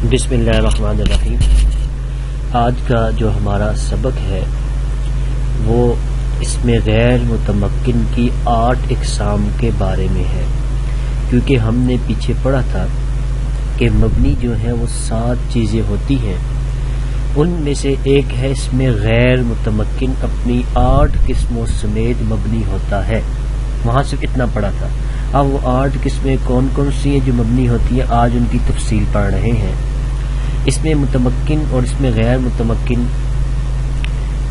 بسم اللہ الرحمن الرحیم۔ آج کا جو ہمارا سبق ہے وہ اس میں غیر متمکن کی 8 اقسام کے بارے میں ہے، کیونکہ ہم نے پیچھے پڑھا تھا کہ مبنی جو ہے وہ 7 چیزیں ہوتی ہیں، ان میں سے ایک ہے اس میں غیر متمکن، اپنی 8 قسموں سمیت مبنی ہوتا ہے۔ وہاں صرف اتنا پڑھا تھا۔ اب وہ 8 قسمیں کون کون سی ہیں جو مبنی ہوتی ہیں، آج ان کی تفصیل پڑھ رہے ہیں۔ اس میں متمکن اور اس میں غیر متمکن،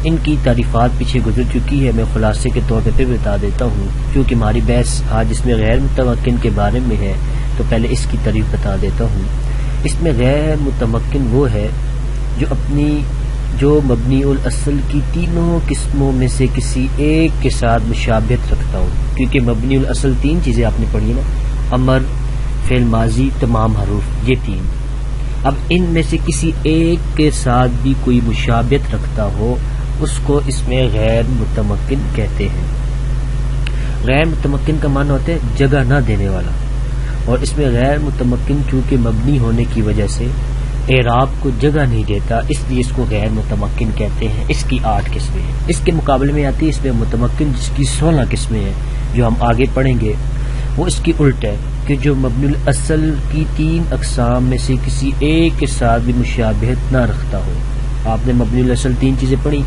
ان کی تعریفات پیچھے گزر چکی ہے، میں خلاصے کے طور پہ پھر بتا دیتا ہوں، کیونکہ ہماری بحث آج اس میں غیر متمکن کے بارے میں ہے، تو پہلے اس کی تعریف بتا دیتا ہوں۔ اس میں غیر متمکن وہ ہے جو مبنی الاصل کی تینوں قسموں میں سے کسی ایک کے ساتھ مشابہت رکھتا ہو، کیونکہ مبنی الاصل 3 چیزیں آپ نے پڑھی نا، امر، فعل ماضی، تمام حروف، یہ 3۔ اب ان میں سے کسی ایک کے ساتھ بھی کوئی مشابہت رکھتا ہو، اس کو اس میں غیر متمکن کہتے ہیں۔ غیر متمکن کا معنی ہوتا ہے جگہ نہ دینے والا، اور اس میں غیر متمکن چونکہ مبنی ہونے کی وجہ سے اعراب کو جگہ نہیں دیتا، اس لیے اس کو غیر متمکن کہتے ہیں۔ اس کی 8 قسمیں ہیں۔ اس کے مقابلے میں آتی ہے اس میں متمکن، جس کی 16 قسمیں ہیں، جو ہم آگے پڑھیں گے۔ وہ اس کی الٹ ہے کہ جو مبنی الاصل کی 3 اقسام میں سے کسی ایک کے ساتھ بھی مشابہت نہ رکھتا ہو۔ آپ نے مبنی الاصل 3 چیزیں پڑھی،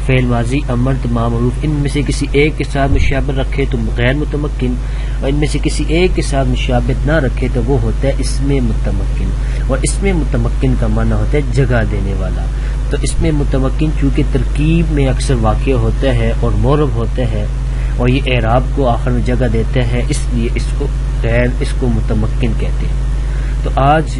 فعل ماضی، امر، تمام حروف، ان میں سے کسی ایک کے ساتھ مشابہت رکھے تو غیر متمکن، اور ان میں سے کسی ایک کے ساتھ مشابہت نہ رکھے تو وہ ہوتا ہے اس میں متمکن۔ اور اس میں متمکن کا معنی ہوتا ہے جگہ دینے والا۔ تو اس میں متمکن چونکہ ترکیب میں اکثر واقع ہوتا ہے اور معرب ہوتا ہے، اور یہ اعراب کو آخر میں جگہ دیتا ہے، اس لیے اس کو متمکن کہتے ہیں۔ تو آج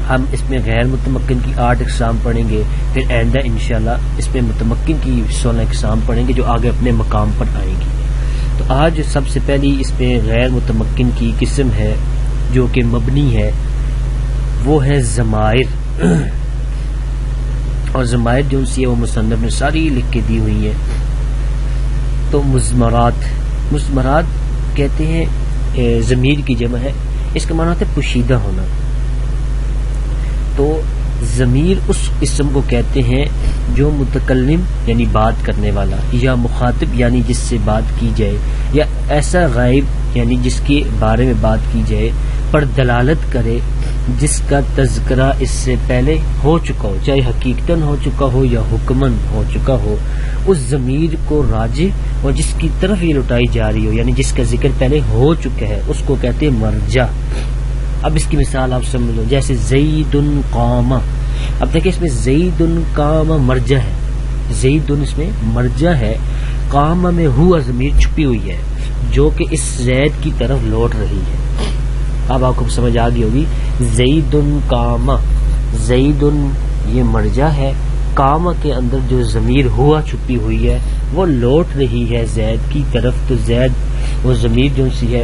ہم اس میں غیر متمکن کی 8 اقسام پڑھیں گے، پھر آئندہ انشاءاللہ اس میں متمکن کی 16 اقسام پڑھیں گے، جو آگے اپنے مقام پر آئیں گی۔ تو آج سب سے پہلی اس میں غیر متمکن کی قسم ہے جو کہ مبنی ہے، وہ ہے ضمائر۔ اور ضمائر جو سی ہے وہ مصنف نے ساری لکھ کے دی ہوئی ہیں۔ تو مضمرات کہتے ہیں، ضمیر کی جمع ہے، اس کا معنی ہوتا ہے پوشیدہ ہونا۔ تو ضمیر اس اسم کو کہتے ہیں جو متکلم یعنی بات کرنے والا، یا مخاطب یعنی جس سے بات کی جائے، یا ایسا غائب یعنی جس کے بارے میں بات کی جائے پر دلالت کرے جس کا تذکرہ اس سے پہلے ہو چکا ہو، چاہے حقیقتاً ہو چکا ہو یا حکماً ہو چکا ہو، اس ضمیر کو راجع اور جس کی طرف یہ لوٹائی جا رہی ہو، یعنی جس کا ذکر پہلے ہو چکا ہے، اس کو کہتے ہیں مرجع۔ اب اس کی مثال آپ سمجھ لو، جیسے زید قام۔ اب دیکھیں اس میں زید قام مرجع ہے، زید اس میں مرجع ہے، قام میں ہوا ضمیر چھپی ہوئی ہے جو کہ اس زید کی طرف لوٹ رہی ہے۔ اب آپ کو سمجھ آ گئی ہوگی، زید قام، زید یہ مرجع ہے، قام کے اندر جو ضمیر ہوا چھپی ہوئی ہے وہ لوٹ رہی ہے زید کی طرف، تو زید وہ ضمیر جو سی ہے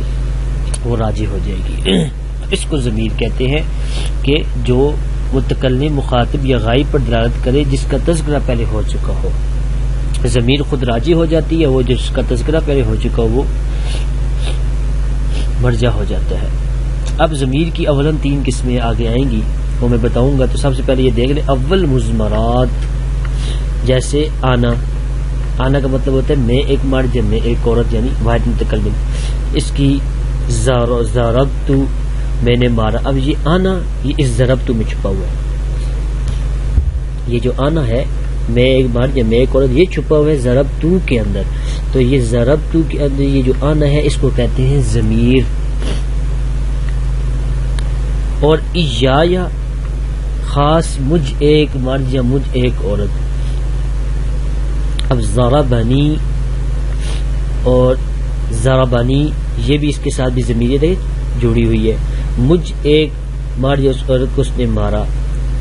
وہ راجع ہو جائے گی۔ اس کو ضمیر کہتے ہیں کہ جو متکلم، مخاطب یا غائب پر دلالت کرے جس کا تذکرہ پہلے ہو چکا ہو۔ ضمیر خود راجع ہو جاتی ہے، وہ جس کا تذکرہ پہلے ہو چکا ہو وہ مرجع ہو جاتا ہے۔ اب ضمیر کی اولاً 3 قسمیں آگے آئیں گی، وہ میں بتاؤں گا۔ تو سب سے پہلے یہ دیکھ لیں، اول مضمرات، جیسے آنا۔ آنا کا مطلب ہوتا ہے میں ایک مرد، میں ایک عورت، یعنی واحد متکلم۔ اس کی ضربت، میں نے مارا۔ اب یہ آنا یہ اس ضربت میں چھپا ہوا ہے، یہ جو آنا ہے میں ایک مرد یا میں ایک عورت، یہ چھپا ہوا ہے ضربت کے اندر۔ تو یہ ضربت کے اندر یہ جو آنا ہے اس کو کہتے ہیں ضمیر۔ اور یا خاص مجھ ایک مرد یا مجھ ایک عورت۔ اب ضربنی اور ضربنی یہ بھی اس کے ساتھ بھی ضمیر جڑی ہوئی ہے۔ مجھ ایک مرد یا اس عورت کو اس نے مارا،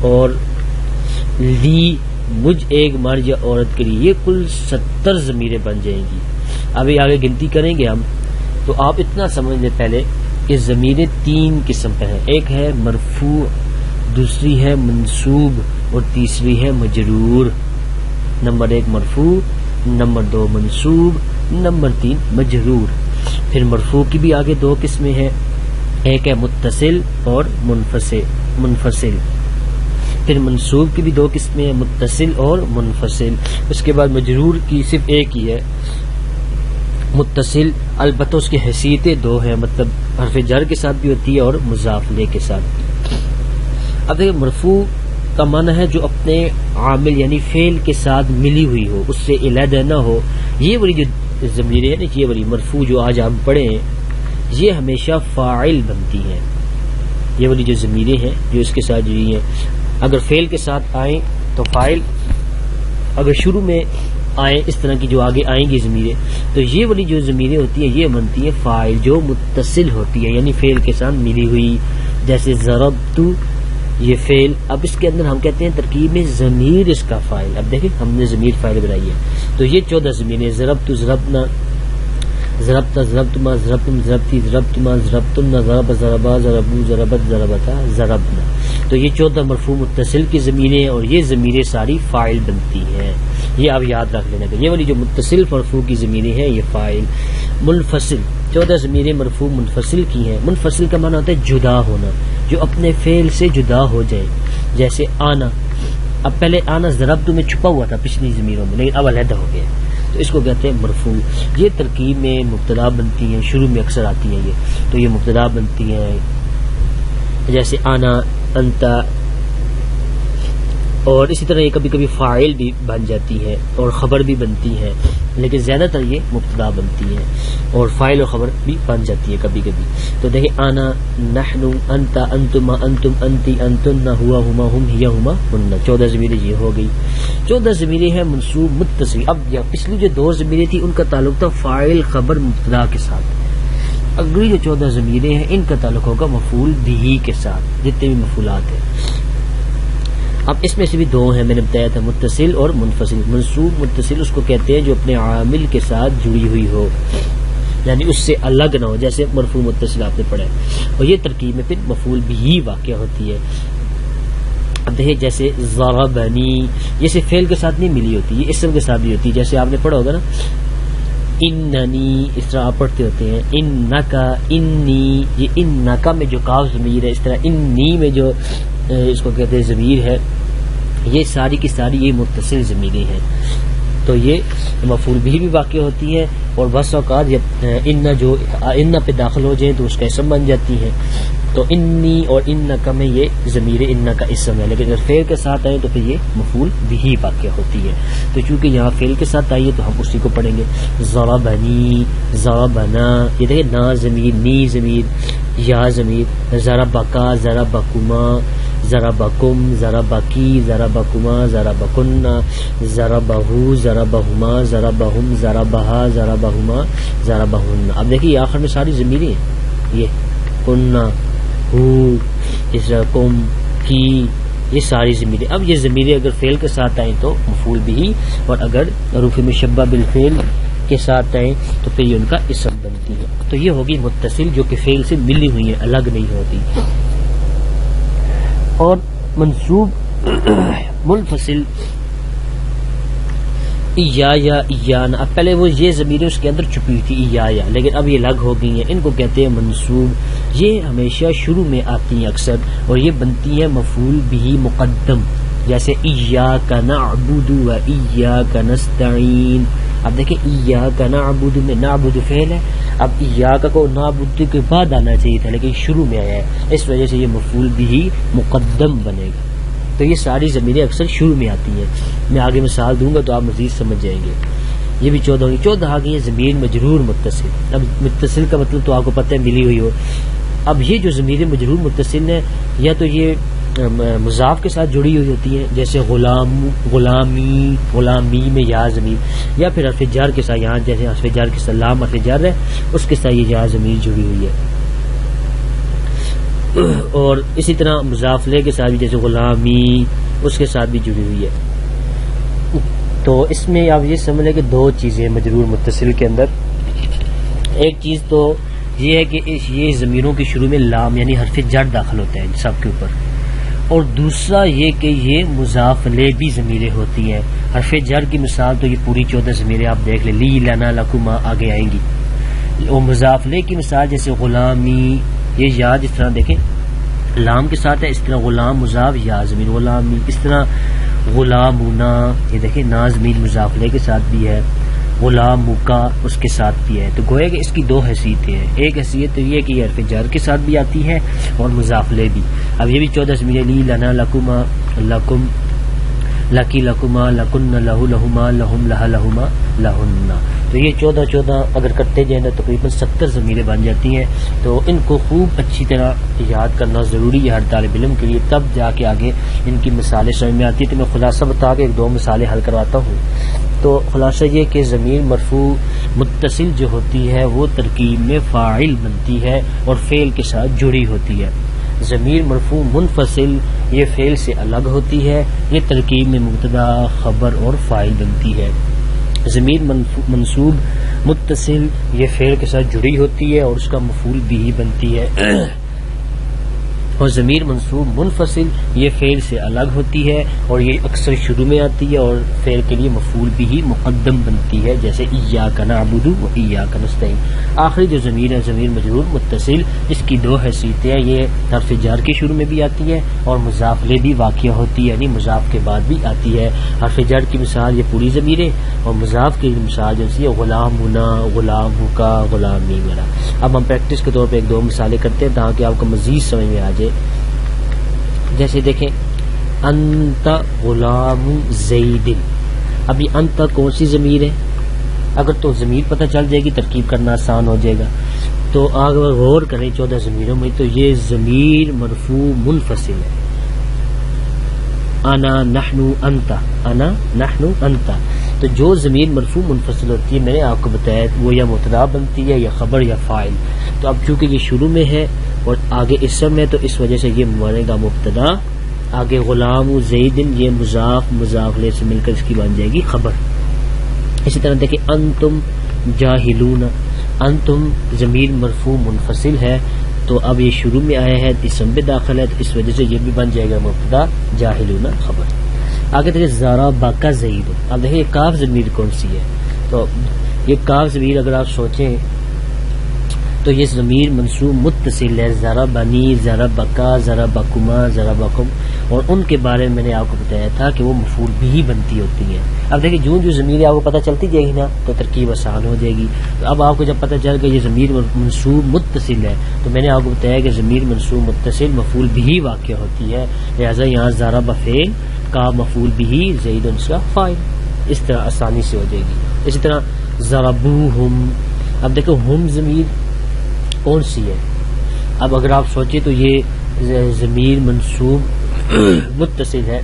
اور لی مجھ ایک مرد یا عورت کے لیے، یہ کل 70 ضمیریں بن جائیں گی۔ ابھی آگے گنتی کریں گے ہم، تو آپ اتنا سمجھ لیں پہلے کہ ضمیریں 3 قسم پہ ہیں، ایک ہے مرفوع، دوسری ہے منصوب، اور تیسری ہے مجرور۔ نمبر 1 مرفوع، نمبر 2 منصوب، نمبر 3 مجرور۔ پھر مرفوع کی بھی آگے 2 قسمیں ہیں، ایک ہے متصل اور منفصل۔ پھر منصوب کی بھی دو قسمیں ہیں، متصل اور منفصل. اس کے بعد مجرور کی صرف ایک ہی ہے، متصل. البتہ اس کی حیثیتیں دو ہیں، مطلب حرف جر کے ساتھ بھی ہوتی ہے اور مضاف الیہ کے ساتھ. اب دیکھیں مرفوع کا معنی ہے جو اپنے عامل یعنی فعل کے ساتھ ملی ہوئی ہو، اس سے علیحدہ نہ ہو. یہ والی جو ضمیریں ہیں نا، یہ والی مرفوع جو آج ہم پڑھے ہیں، یہ ہمیشہ فاعل بنتی ہیں. یہ والی جو ضمیریں ہیں جو اس کے ساتھ جڑی ہیں، اگر فعل کے ساتھ آئیں تو فاعل، اگر شروع میں آئیں اس طرح کی جو آگے آئیں گی ضمیریں، تو یہ والی جو ضمیریں ہوتی ہیں یہ بنتی ہے فاعل جو متصل ہوتی ہے یعنی فعل کے ساتھ ملی ہوئی. جیسے ضربت، یہ فعل. اب اس کے اندر ہم کہتے ہیں ترکیب میں ضمیر اس کا فاعل. اب دیکھیں ہم نے ضمیر فاعل بنائی ہے، تو یہ 14 ضمیریں، ضربت، ضربنا، ضربت، ضربتما، ضربتم، ضربتی، ضربتما، ضربتن، ضرب، ضربا، ضربو، ضربت، ضربتا، ضربنا. تو یہ 14 مرفوع متصل کی ضمیریں ہیں اور یہ ضمیریں ساری فاعل بنتی ہیں. یہ آپ یاد رکھ لینا کہ یہ والی جو متصل مرفوع کی ضمیریں ہیں یہ فاعل. منفصل 14 ضمیریں مرفوع منفصل کی ہیں. منفصل کا معنی ہوتا ہے جدا ہونا، جو اپنے فعل سے جدا ہو جائے. جیسے آنا، اب پہلے آنا ضربت میں چھپا ہوا تھا پچھلی ضمیروں میں، لیکن اب علیحدہ ہو گیا، تو اس کو کہتے ہیں مرفوع. یہ ترکیب میں مبتدا بنتی ہیں، شروع میں اکثر آتی ہیں یہ، تو یہ مبتدا بنتی ہیں. جیسے آنا، انتا، اور اسی طرح یہ کبھی کبھی فاعل بھی بن جاتی ہے اور خبر بھی بنتی ہے، لیکن زیادہ تر یہ مبتدا بنتی ہے اور فاعل اور خبر بھی بن جاتی ہے کبھی کبھی. تو دیکھیں آنا، نحن، انت، انتما، انتم، انتی، انتن، ہوا، ہما، ہم، ہیا، ہما، ہن. 14 ضمیریں یہ ہو گئی. 14 ضمیریں ہیں منصوب متصل. اب پچھلی جو 2 ضمیریں تھیں ان کا تعلق تھا فاعل خبر مبتدا کے ساتھ. اگلی جو 14 ضمیریں ہیں ان کا تعلق ہوگا مفعول بہ کے ساتھ، جتنے بھی مفعولات ہیں. اب اس میں سے بھی 2 ہیں، میں نے بتایا تھا متصل اور منفصل. منصوب متصل اس کو کہتے ہیں جو اپنے عامل کے ساتھ جڑی ہوئی ہو، یعنی اس سے الگ نہ ہو. جیسے مرفوع متصل آپ نے پڑھا ہے، اور یہ ترکیب میں پھر مفعول بہ واقع ہوتی ہے. اب دیکھیں جیسے ضربنی، یہ صرف فعل کے ساتھ نہیں ملی ہوتی، یہ اسم کے ساتھ بھی ہوتی ہے. جیسے آپ نے پڑھا ہوگا نا اننی، اس طرح آپ پڑھتے ہوتے ہیں انکا، انی. یہ انکا میں جو کاف ضمیر ہے، اس طرح انی میں جو اس کو کہتے ہیں ضمیر ہے، یہ ساری کی ساری یہ متصل ضمیریں ہیں. تو یہ مفعول بہ بھی واقع ہوتی ہے، اور بعض اوقات جب ان پہ داخل ہو جائیں تو اس کا اسم بن جاتی ہے. تو انی اور انکا میں یہ ضمیر ان کا اسم ہے، لیکن اگر فعل کے ساتھ آئے تو پھر یہ مفعول بہ واقع ہوتی ہے. تو چونکہ یہاں فعل کے ساتھ آئی ہے تو ہم اسی کو پڑھیں گے. ضربنی، ضربنا، یہ دیکھیں نا ضمیر، نی ضمیر، یا ضمیر. ضربکا، ضربکما، ضربکم، ضربکی، ضربکما، ضربکن، ضربہو، ضربہما، ضربہم، ضربہا، ضربہما، ضربہن. اب دیکھیے آخر میں ساری ضمیریں ہیں، یہ کننا، ہو، اس طرح کم، کی، یہ ساری ضمیریں. اب یہ ضمیریں اگر فعل کے ساتھ آئیں تو مفعول بہ، اور اگر حروف مشبہ بالفعل کے ساتھ آئیں تو پھر یہ ان کا اسم بنتی ہے. تو یہ ہوگی متصل جو کہ فعل سے ملی ہوئی ہیں، الگ نہیں ہوتی. اور منصوب منفصل ایا، ایانا. اب پہلے وہ یہ ضمیریں اس کے اندر چھپی تھی ایا، لیکن اب یہ الگ ہو گئی ہیں، ان کو کہتے ہیں منصوب. یہ ہمیشہ شروع میں آتی ہیں اکثر، اور یہ بنتی ہے مفعول بہ مقدم. جیسے ایاک نعبد و ایاک نستعین. اب دیکھیں ایاک نعبد میں نعبد فعل ہے، اب ایاک کو نعبد کے بعد آنا چاہیے تھا لیکن شروع میں آیا ہے، اس وجہ سے یہ مفعول بہ مقدم بنے گا. تو یہ ساری ضمیریں اکثر شروع میں آتی ہیں. میں آگے مثال دوں گا تو آپ مزید سمجھ جائیں گے. یہ بھی 14 ہوگی. 14 آ گئی ہے ضمیر مجرور متصل. اب متصل کا مطلب تو آپ کو پتہ ہے ملی ہوئی ہو. اب یہ جو ضمیر مجرور متصل ہے، یا تو یہ مضاف کے ساتھ جڑی ہوئی ہوتی ہیں، جیسے غلام، غلامی، غلامی میں یا ضمیر، یا پھر حرف جر کے ساتھ، یہاں جیسے حرف جر کے ساتھ لام حرف جر ہے اس کے ساتھ یہ یا ضمیر جڑی ہوئی ہے. اور اسی طرح مضاف الیہ کے ساتھ بھی، جیسے غلامی، اس کے ساتھ بھی جڑی ہوئی ہے. تو اس میں آپ یہ سمجھ لیں کہ 2 چیزیں مجرور متصل کے اندر. ایک چیز تو یہ ہے کہ یہ ضمیروں کی شروع میں لام یعنی حرف جر داخل ہوتا ہے سب کے اوپر، اور دوسرا یہ کہ یہ مضاف الیہ بھی ضمیریں ہوتی ہیں. حرف جر کی مثال تو یہ پوری 14 ضمیریں آپ دیکھ لیں، لی، لنا، لکما آگے آئیں گی. اور مضاف الیہ کی مثال جیسے غلامی، یہ یا جس طرح دیکھیں لام کے ساتھ ہے، اس طرح غلام مضاف یا ضمیر غلامی، اس طرح غلامنا، یہ دیکھیں نا ضمیر مضاف لے کے ساتھ بھی ہے، غلامکا اس کے ساتھ بھی ہے. تو گویا کہ اس کی دو حیثیتیں ہیں، ایک حیثیت تو یہ کہ یہ حرف جر کے ساتھ بھی آتی ہے اور مضاف لے بھی. اب یہ بھی 14 ضمیر لی، لنا، لکما، لکم، لکی، لکما، لکن، لہو، لہما، لہم، لہا، لہما، لہن. تو یہ 14 اگر کرتے جائیں تو تقریباً 70 ضمیریں بن جاتی ہیں. تو ان کو خوب اچھی طرح یاد کرنا ضروری ہے ہر طالب علم کے لیے، تب جا کے آگے ان کی مثالیں سمجھ میں آتی ہیں. تو میں خلاصہ بتا کے 1-2 مثالیں حل کرواتا ہوں. تو خلاصہ یہ کہ ضمیر مرفوع متصل جو ہوتی ہے وہ ترکیب میں فاعل بنتی ہے اور فعل کے ساتھ جڑی ہوتی ہے. ضمیر مرفوع منفصل یہ فعل سے الگ ہوتی ہے، یہ ترکیب میں مبتدا، خبر اور فاعل بنتی ہے. ضمیر منصوب متصل یہ فعل کے ساتھ جڑی ہوتی ہے اور اس کا مفعول بھی بنتی ہے. اور ضمیر منصوب منفصل یہ فعل سے الگ ہوتی ہے اور یہ اکثر شروع میں آتی ہے اور فعل کے لیے مفعول بھی مقدم بنتی ہے، جیسے ایاک نعبد و ایاک نستعین. آخری جو ضمیر ہے ضمیر مجرور متصل، اس کی 2 حیثیتیں ہیں، یہ حرف جر کے شروع میں بھی آتی ہے اور مضاف لے بھی واقع ہوتی ہے، یعنی مضاف کے بعد بھی آتی ہے. حرف جر کی مثال یہ پوری ضمیریں اور مضاف کی مثال جیسے ہے غلامنا، غلامکا، غلامی وغیرہ. اب ہم پریکٹس کے طور پہ 1-2 مثالیں کرتے ہیں تاکہ آپ کو مزید سمجھ میں آ جائے. جیسے دیکھیں انت غلام زید. اب یہ انت کون سی ضمیر ہے؟ اگر تو ضمیر پتہ چل جائے گی ترکیب کرنا آسان ہو جائے گا. تو اگر غور کریں 14 ضمیروں میں تو یہ ضمیر مرفوع منفصل ہے. انا، نحن، انت، انا، نحن، انت. تو جو ضمیر مرفوع منفصل ہوتی ہے میں نے آپ کو بتایا وہ یا مبتدا بنتی ہے یا خبر یا فاعل. تو اب چونکہ یہ شروع میں ہے اور آگے اسم ہے تو اس وجہ سے یہ بنے گا مبتدا، آگے غلام زید یہ مضاف، مضاف لے سے مل کر اس کی بن جائے گی خبر. اسی طرح دیکھیں انتم جاہلون. انتم ضمیر مرفوع منفصل ہے تو اب یہ شروع میں آیا ہے، اسم بھی داخل ہے تو اس وجہ سے یہ بھی بن جائے گا مبتدا، جاہلون خبر. آگے دیکھیں ضربک زید. اب دیکھیں یہ کاف ضمیر کون سی ہے؟ تو یہ کاف ضمیر اگر آپ سوچیں تو یہ ضمیر منصوب متصل ہے، ضربنی، ضربکا، ضربکما، ضربکم. اور ان کے بارے میں نے آپ کو بتایا تھا کہ وہ مفعول بھی بنتی ہوتی ہیں. اب دیکھیں جو ضمیر آپ کو پتہ چلتی جائے گی نا تو ترکیب آسان ہو جائے گی. تو اب آپ کو جب پتہ چل کہ یہ ضمیر منصوب متصل ہے تو میں نے آپ کو بتایا کہ ضمیر منصوب متصل مفعول بھی واقع ہوتی ہے، لہٰذا یہاں ضرب فعل کا مفعول بھی زید ان کا فاعل. اس طرح آسانی سے ہو جائے گی. اسی طرح ضربوہم. اب دیکھو ہم ضمیر کون سی ہے؟ اب اگر آپ سوچیں تو یہ ضمیر منصوب متصل ہے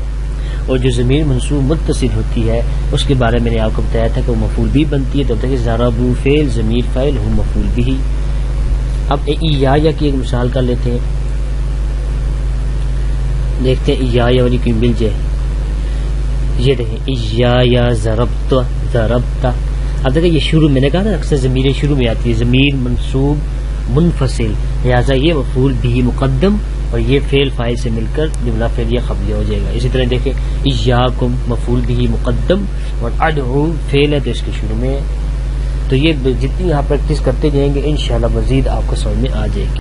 اور جو ضمیر منصوب متصل ہوتی ہے اس کے بارے میں نے آپ کو بتایا تھا کہ وہ مفعول بھی بنتی ہے. تو دیکھیں ضربو فعل، ضمیر فاعل، ہم مفعول بھی. اب یا کی ایک مثال کر لیتے ہیں، دیکھتے ہیں یا والی کوئی مل جائے. یہ دیکھیں یا ضربت، ضربتا. اب دیکھیں یہ شروع میں نے کہا نا اکثر ضمیریں شروع میں آتی ہے، ضمیر منصوب منفصل، لہٰذا یہ مفعول بھی مقدم اور یہ فعل فاعل سے مل کر جملہ فعلیہ خبریہ ہو جائے گا. اسی طرح دیکھیں ایاکم مفعول بھی مقدم اور ادعو فعل ہے تو اس کے شروع میں. تو یہ جتنی آپ پریکٹس کرتے جائیں گے انشاءاللہ مزید آپ کو سمجھ میں آ جائے گی.